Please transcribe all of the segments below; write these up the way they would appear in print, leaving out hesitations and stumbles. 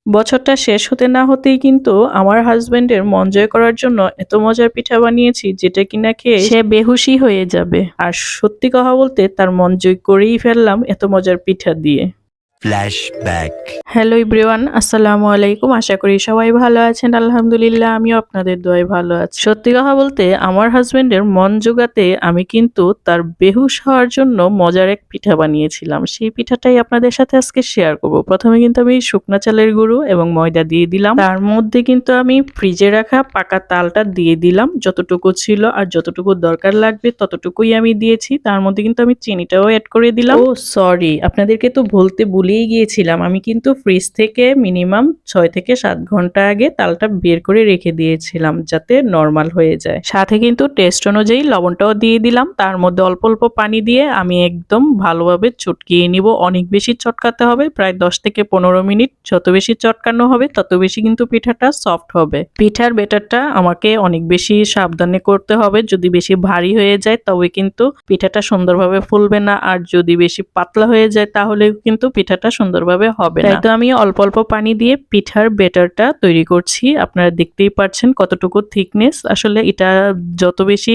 বছরটা শেষ হতে না হতেই কিন্তু আমার হাসব্যান্ডের মন জয় করার জন্য এত মজার পিঠা বানিয়েছি যেটা কিনা খেয়ে সে বেহুশই হয়ে যাবে। আর সত্যি কথা বলতে তার মন জয় করেই ফেললাম এত মজার পিঠা দিয়ে। ফ্ল্যাশব্যাক। হ্যালো এভরিওয়ান, আসসালামু আলাইকুম। আশা করি সবাই ভালো আছেন। আলহামদুলিল্লাহ, আমিও আপনাদের দোয়ায় ভালো আছি। সত্যি কথা বলতে আমার হাজবেন্ডের মন জোগাতে আমি কিন্তু তার বেহুশ হওয়ার জন্য মজার এক পিঠা বানিয়েছিলাম। সেই পিঠাটাই আপনাদের সাথে আজকে শেয়ার করব। প্রথমে কিন্তু আমি শুকনা চালের গুঁড়ো এবং ময়দা দিয়ে দিলাম। তার মধ্যে কিন্তু আমি ফ্রিজে রাখা পাকা তালটা দিয়ে দিলাম। যতটুকু ছিল আর যতটুকু দরকার লাগবে ততটুকুই আমি দিয়েছি। তার মধ্যে কিন্তু আমি চিনিটাও অ্যাড করে দিলাম। ও সরি, আপনাদেরকে তো বলতে ভুলেই গিয়েছিলাম, আমি কিন্তু ফ্রিজ থেকে মিনিমাম 6 থেকে 7 ঘন্টা আগে তালটা বের করে রেখে দিয়েছিলাম যাতে নরমাল হয়ে যায়। সাথে কিন্তু টেস্ট অনুযায়ী লবণটাও দিয়ে দিলাম। তার মধ্যে অল্প অল্প পানি দিয়ে আমি একদম ভালোভাবে চটকিয়ে নিব। অনেক বেশি চটকাতে হবে, প্রায় 10 থেকে 15 মিনিট। যত বেশি চটকানো হবে তত বেশি কিন্তু পিঠাটা সফট হবে। পিঠার ব্যাটারটা আমাকে অনেক বেশি সাবধানে করতে হবে। যদি বেশি ভারী হয়ে যায় তবে কিন্তু পিঠাটা সুন্দরভাবে ফুলবে না, আর যদি বেশি পাতলা হয়ে যায় তাহলে কিন্তু পিঠাটা সুন্দরভাবে হবে না। তাই তো আমি অল্প অল্প পানি দিয়ে পিঠার ব্যাটারটা তৈরি করছি। আপনারা দেখতেই পাচ্ছেন কতটুকু থিকনেস। আসলে এটা যত বেশি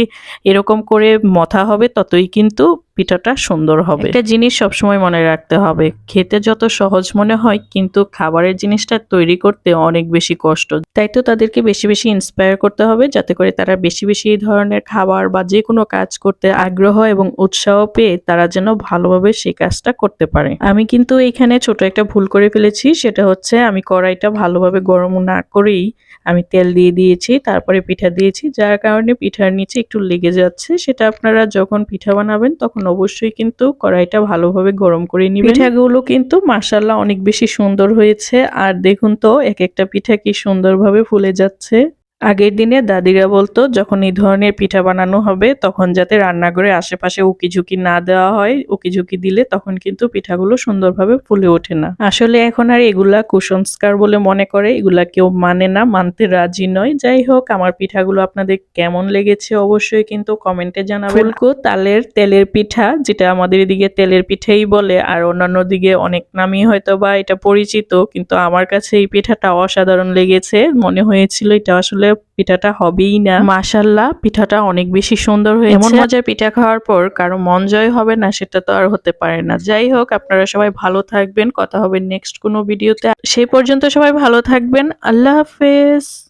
এরকম করে মথা হবে ততই কিন্তু পিঠাটা সুন্দর হবে। একটা জিনিস সবসময় মনে রাখতে হবে, খেতে যত সহজ মনে হয় কিন্তু খাবারের জিনিসটা তৈরি করতে অনেক বেশি কষ্ট। তাই তো তাদেরকে বেশি বেশি ইন্সপায়ার করতে হবে যাতে করে তারা বেশি বেশি এই ধরনের খাবার বা যে কোনো কাজ করতে আগ্রহ এবং উৎসাহ পেয়ে তারা যেন ভালোভাবে সেই কাজটা করতে পারে। আমি কিন্তু এখানে ছোট একটা ভুল করে ফেলেছি, সেটা হচ্ছে আমি কড়াইটা ভালোভাবে গরম না করেই আমি তেল দিয়ে দিয়েছি, তারপরে পিঠা দিয়েছি, যার কারণে পিঠার নিচে একটু লেগে যাচ্ছে। সেটা আপনারা যখন পিঠা বানাবেন তখন অবশ্যই কিন্তু কড়াইটা ভালোভাবে গরম করে নিবেন। পিঠাগুলো কিন্তু মাশাআল্লাহ অনেক বেশি সুন্দর হয়েছে। আর দেখুন তো এক একটা পিঠা কি সুন্দরভাবে ফুলে যাচ্ছে। আগের দিনে দাদিরা বলতো যখন এই ধরনের পিঠা বানানো হবে তখন যাতে রান্নাঘরের আশেপাশে উকিঝুঁকি না দেওয়া হয়। উকিঝুঁকি দিলে তখন কিন্তু পিঠাগুলো সুন্দরভাবে ফুলে ওঠে না। আসলে এখন আর এগুলা কুসংস্কার বলে মনে করে, এগুলা কেউ মানে না, মানতে রাজি নয়। যাই হোক, আমার পিঠাগুলো আপনাদের কেমন লেগেছে অবশ্যই কিন্তু কমেন্টে জানাবেন। ফুলকো তালের তেলের পিঠা, যেটা আমাদের এদিকে তেলের পিঠাই বলে, আর অন্যান্য দিকে অনেক নামই হয়তো বা এটা পরিচিত, কিন্তু আমার কাছে এই পিঠাটা অসাধারণ লেগেছে। মনে হয়েছিল এটা আসলে পিঠাটা হবেই না। মাশাআল্লাহ, পিঠাটা অনেক বেশি সুন্দর হয়েছে। এমন মজার পিঠা খাওয়ার পর কারো মন জয় হবে না সেটা তো আর হতে পারে না। যাই হোক, আপনারা সবাই ভালো থাকবেন। কথা হবে নেক্সট কোনো ভিডিওতে। সেই পর্যন্ত সবাই ভালো থাকবেন। আল্লাহ হাফেজ।